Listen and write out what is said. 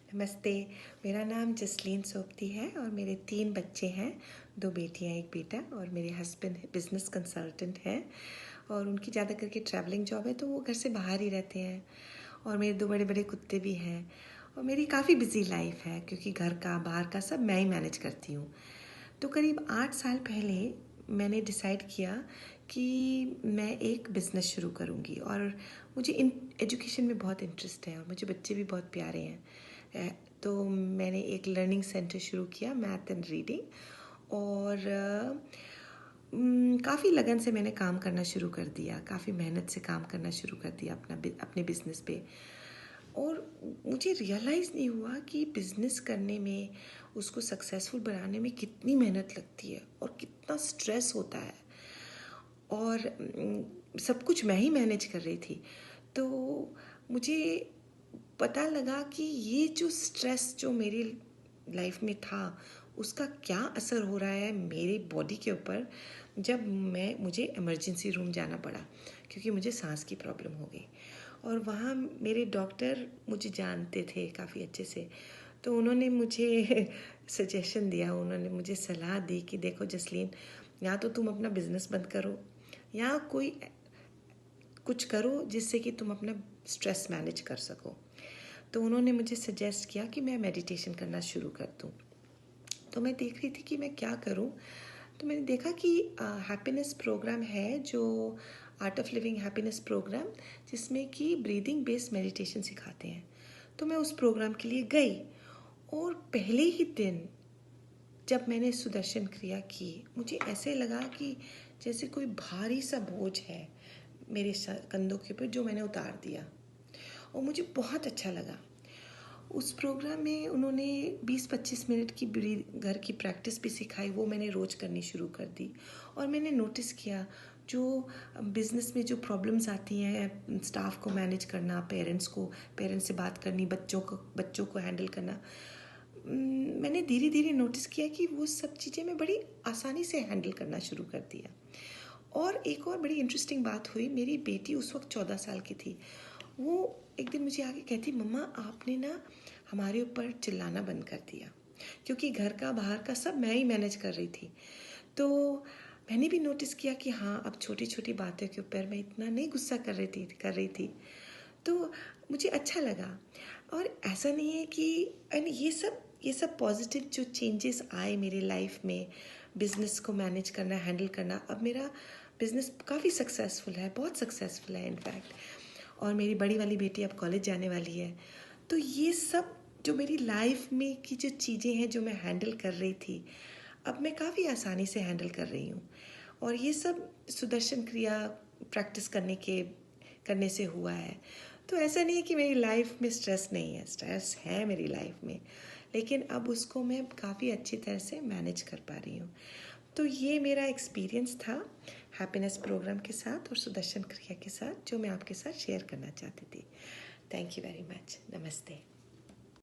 नमस्ते। मेरा नाम जसलीन सोपती है और मेरे 3 बच्चे हैं, 2 बेटियां 1 बेटा और मेरे हस्बैंड बिज़नेस कंसल्टेंट हैं और उनकी ज़्यादा करके ट्रैवलिंग जॉब है तो वो घर से बाहर ही रहते हैं। और मेरे 2 बड़े-बड़े कुत्ते भी हैं और मेरी काफ़ी बिज़ी लाइफ है क्योंकि घर का बाहर का सब मैं ही मैनेज करती हूँ। तो करीब 8 साल पहले मैंने डिसाइड किया कि मैं एक बिज़नेस शुरू करूँगी और मुझे इन एजुकेशन में बहुत इंटरेस्ट है और मुझे बच्चे भी बहुत प्यारे हैं। तो मैंने एक लर्निंग सेंटर शुरू किया, मैथ एंड रीडिंग, और काफ़ी लगन से मैंने काम करना शुरू कर दिया, काफ़ी मेहनत से काम करना शुरू कर दिया अपने बिज़नेस पे। और मुझे रियलाइज़ नहीं हुआ कि बिज़नेस करने में, उसको सक्सेसफुल बनाने में कितनी मेहनत लगती है और कितना स्ट्रेस होता है। और सब कुछ मैं ही मैनेज कर रही थी। तो मुझे पता लगा कि ये जो स्ट्रेस जो मेरी लाइफ में था उसका क्या असर हो रहा है मेरी बॉडी के ऊपर, जब मुझे इमरजेंसी रूम जाना पड़ा क्योंकि मुझे सांस की प्रॉब्लम हो गई। और वहाँ मेरे डॉक्टर मुझे जानते थे काफ़ी अच्छे से, तो उन्होंने मुझे सजेशन दिया, उन्होंने मुझे सलाह दी कि देखो जसलीन, या तो तुम अपना बिज़नेस बंद करो या कोई कुछ करो जिससे कि तुम अपना स्ट्रेस मैनेज कर सको। तो उन्होंने मुझे सजेस्ट किया कि मैं मेडिटेशन करना शुरू कर दूँ। तो मैं देख रही थी कि मैं क्या करूँ। तो मैंने देखा कि हैप्पीनेस प्रोग्राम है, जो art of living happiness programme, जिसमें कि ब्रीदिंग बेस्ड मेडिटेशन सिखाते हैं। तो मैं उस प्रोग्राम के लिए गई और पहले ही दिन जब मैंने सुदर्शन क्रिया की, मुझे ऐसे लगा कि जैसे कोई भारी सा बोझ है मेरे कंधों के ऊपर जो मैंने उतार दिया, और मुझे बहुत अच्छा लगा। उस प्रोग्राम में उन्होंने 20-25 मिनट की घर की प्रैक्टिस भी सिखाई, वो मैंने रोज़ करनी शुरू कर दी। और मैंने नोटिस किया जो बिज़नेस में जो प्रॉब्लम्स आती हैं, स्टाफ को मैनेज करना, पेरेंट्स से बात करनी, बच्चों को हैंडल करना, मैंने धीरे धीरे नोटिस किया कि वो सब चीज़ें मैं बड़ी आसानी से हैंडल करना शुरू कर दिया। और एक और बड़ी इंटरेस्टिंग बात हुई, मेरी बेटी उस वक्त 14 साल की थी। वो एक दिन मुझे आके कहती, मम्मा आपने ना हमारे ऊपर चिल्लाना बंद कर दिया, क्योंकि घर का बाहर का सब मैं ही मैनेज कर रही थी। तो मैंने भी नोटिस किया कि हाँ, अब छोटी छोटी बातों के ऊपर मैं इतना नहीं गुस्सा कर रही थी। तो मुझे अच्छा लगा। और ऐसा नहीं है कि, एंड ये सब पॉजिटिव जो चेंजेस आए मेरी लाइफ में, बिज़नेस को मैनेज करना, हैंडल करना, अब मेरा बिज़नेस काफ़ी सक्सेसफुल है, बहुत सक्सेसफुल है इनफैक्ट। और मेरी बड़ी वाली बेटी अब कॉलेज जाने वाली है। तो ये सब जो मेरी लाइफ में की जो चीज़ें हैं जो मैं हैंडल कर रही थी, अब मैं काफ़ी आसानी से हैंडल कर रही हूँ। और ये सब सुदर्शन क्रिया प्रैक्टिस करने से हुआ है। तो ऐसा नहीं है कि मेरी लाइफ में स्ट्रेस नहीं है, स्ट्रेस है मेरी लाइफ में, लेकिन अब उसको मैं काफ़ी अच्छी तरह से मैनेज कर पा रही हूँ। तो ये मेरा एक्सपीरियंस था हैप्पीनेस प्रोग्राम के साथ और सुदर्शन क्रिया के साथ, जो मैं आपके साथ शेयर करना चाहती थी। Thank you very much. नमस्ते।